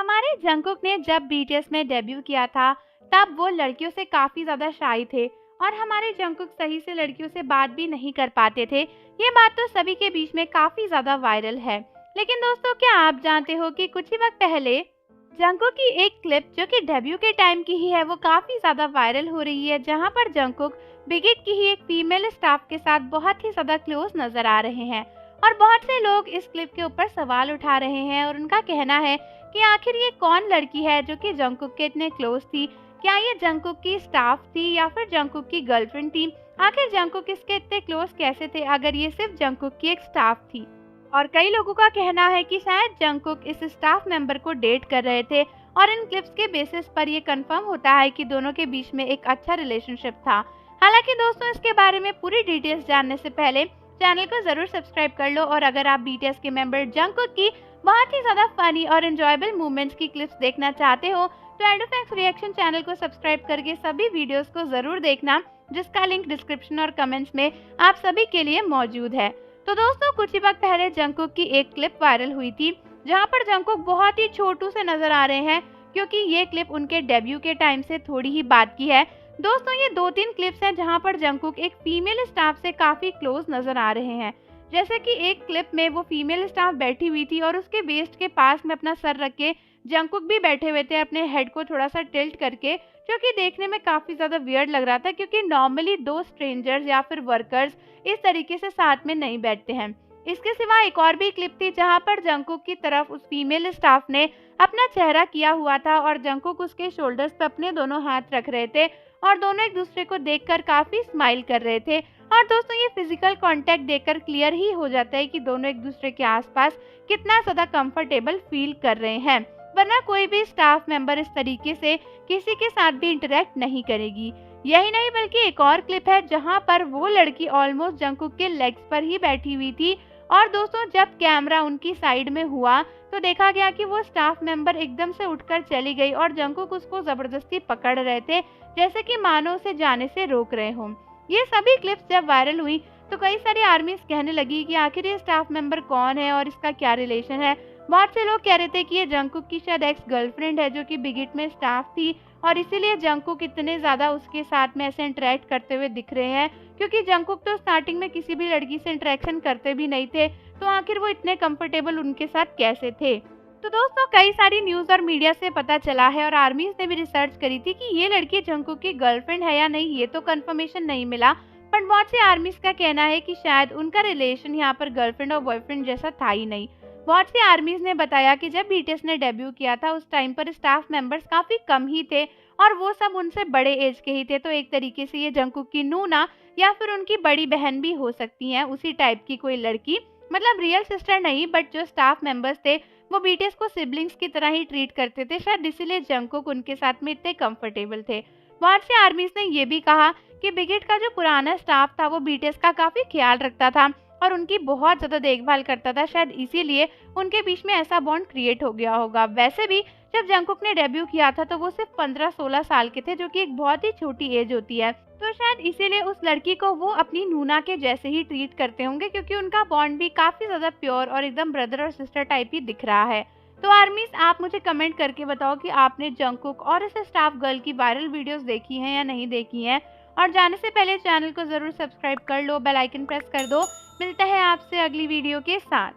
हमारे जंगकुक ने जब बीटीएस में डेब्यू किया था तब वो लड़कियों से काफी ज्यादा शाई थे और हमारे जंगकुक सही से लड़कियों से बात भी नहीं कर पाते थे। ये बात तो सभी के बीच में काफी ज्यादा वायरल है। लेकिन दोस्तों, क्या आप जानते हो कि कुछ ही वक्त पहले जंगकुक की एक क्लिप जो कि डेब्यू के टाइम की ही है वो काफी ज्यादा वायरल हो रही है, जहां पर जंगकुक बिग हिट की ही एक फीमेल स्टाफ के साथ बहुत ही ज्यादा क्लोज नजर आ रहे हैं। और बहुत से लोग इस क्लिप के ऊपर सवाल उठा रहे हैं और उनका कहना है कि आखिर ये कौन लड़की है जो कि जंगकुक के इतने क्लोज थी। क्या ये जंगकुक की स्टाफ थी या फिर जंगकुक की गर्लफ्रेंड थी? आखिर जंगकुक इसके इतने क्लोज कैसे थे अगर ये सिर्फ जंगकुक की एक स्टाफ थी? और कई लोगों का कहना है कि शायद जंगकुक इस स्टाफ मेंबर को डेट कर रहे थे और इन क्लिप्स के बेसिस पर ये कंफर्म होता है कि दोनों के बीच में एक अच्छा रिलेशनशिप था। हालांकि दोस्तों, इसके बारे में पूरी डिटेल्स जानने से पहले चैनल को जरूर सब्सक्राइब कर लो और अगर आप बीटीएस के मेंबर जंगकुक की बहुत ही ज्यादा फनी और एंजॉयबल मूवमेंट्स की क्लिप्स देखना चाहते हो तो एडोफैक्स रिएक्शन चैनल को सब्सक्राइब करके सभी वीडियोस को जरूर देखना, जिसका लिंक डिस्क्रिप्शन और कमेंट्स में आप सभी के लिए मौजूद है। तो दोस्तों, कुछ ही वक्त पहले जंगकुक की एक क्लिप वायरल हुई थी जहां पर जंगकुक बहुत ही छोटू से नजर आ रहे हैं, क्योंकि ये क्लिप उनके डेब्यू के टाइम से थोड़ी ही बाद की है। दोस्तों, ये 2-3 क्लिप्स हैं जहां पर जंगकुक एक फीमेल स्टाफ से काफी क्लोज नजर आ रहे हैं। जैसे कि एक क्लिप में वो फीमेल स्टाफ बैठी हुई थी और उसके वेस्ट के पास में अपना सर रख के जंगकुक भी बैठे हुए थे अपने हेड को थोड़ा सा टिल्ट करके, जो कि देखने में काफी ज्यादा वियर्ड लग रहा था, क्योंकि नॉर्मली दो स्ट्रेंजर्स या फिर वर्कर्स इस तरीके से साथ में नहीं बैठते हैं। इसके सिवा एक और भी क्लिप थी जहां पर जंगकुक की तरफ उस फीमेल स्टाफ ने अपना चेहरा किया हुआ था और जंगकुक उसके शोल्डर्स पर अपने दोनों हाथ रख रहे थे और दोनों एक दूसरे को देखकर काफी स्माइल कर रहे थे। और दोस्तों, ये फिजिकल कांटेक्ट देखकर क्लियर ही हो जाता है कि दोनों एक दूसरे के आसपास कितना ज्यादा कंफर्टेबल फील कर रहे हैं, वरना कोई भी स्टाफ मेंबर इस तरीके से किसी के साथ भी इंटरेक्ट नहीं करेगी। यही नहीं बल्कि एक और क्लिप है जहां पर वो लड़की ऑलमोस्ट जंगकुक के लेग्स पर ही बैठी हुई थी और दोस्तों, जब कैमरा उनकी साइड में हुआ तो देखा गया कि वो स्टाफ मेंबर एकदम से उठकर चली गई और जंगकुक उसको जबरदस्ती पकड़ रहे थे, जैसे कि मानो उसे जाने से रोक रहे हों। ये सभी क्लिप्स जब वायरल हुई तो कई सारी आर्मीज कहने लगी कि आखिर ये स्टाफ मेंबर कौन है और इसका क्या रिलेशन है। बहुत से लोग कह रहे थे कि ये जंगकुक की शायद एक्स गर्लफ्रेंड है जो कि बिग हिट में स्टाफ थी और इसीलिए जंगकुक इतने ज्यादा उसके साथ में ऐसे इंटरेक्ट करते हुए दिख रहे हैं, क्योंकि जंगकुक तो स्टार्टिंग में किसी भी लड़की से इंटरेक्शन करते भी नहीं थे, तो आखिर वो इतने कंफर्टेबल उनके साथ कैसे थे। तो दोस्तों, कई सारी न्यूज और मीडिया से पता चला है और आर्मीज ने भी रिसर्च करी थी कि ये लड़की जंगकुक की गर्लफ्रेंड है या नहीं, ये तो कंफर्मेशन नहीं मिला। पर बहुत से आर्मीज का कहना है कि शायद उनका रिलेशन यहाँ पर गर्लफ्रेंड और बॉयफ्रेंड जैसा था ही नहीं। बहुत से आर्मीज ने बताया कि जब बीटीएस ने डेब्यू किया था उस टाइम पर स्टाफ मेंबर्स काफी कम ही थे और वो सब उनसे बड़े एज के ही थे, तो एक तरीके से ये जंगकुक की नूना या फिर उनकी बड़ी बहन भी हो सकती हैं, उसी टाइप की कोई लड़की। मतलब रियल सिस्टर नहीं, बट जो स्टाफ मेंबर्स थे वो बीटीएस को सिबलिंग्स की तरह ही ट्रीट करते थे, शायद इसीलिए जंगकुक उनके साथ में इतने कंफर्टेबल थे। बहुत से आर्मीज ने ये भी कहा कि बिग हिट का जो पुराना स्टाफ था वो बीटीएस का काफी ख्याल रखता था और उनकी बहुत ज्यादा देखभाल करता था, शायद इसीलिए उनके बीच में ऐसा बॉन्ड क्रिएट हो गया होगा। वैसे भी जब जंगकुक ने डेब्यू किया था तो वो सिर्फ 15-16 साल के थे, जो कि एक बहुत ही छोटी एज होती है, तो शायद इसीलिए उस लड़की को वो अपनी नूना के जैसे ही ट्रीट करते होंगे, क्योंकि उनका बॉन्ड भी काफी ज्यादा प्योर और एकदम ब्रदर और सिस्टर टाइप ही दिख रहा है। तो आर्मीज, आप मुझे कमेंट करके बताओ कि आपने जंगकुक और इस स्टाफ गर्ल की वायरल वीडियोस देखी हैं या नहीं देखी हैं। और जाने से पहले चैनल को जरूर सब्सक्राइब कर लो, बेल आइकन प्रेस कर दो। मिलता है आपसे अगली वीडियो के साथ।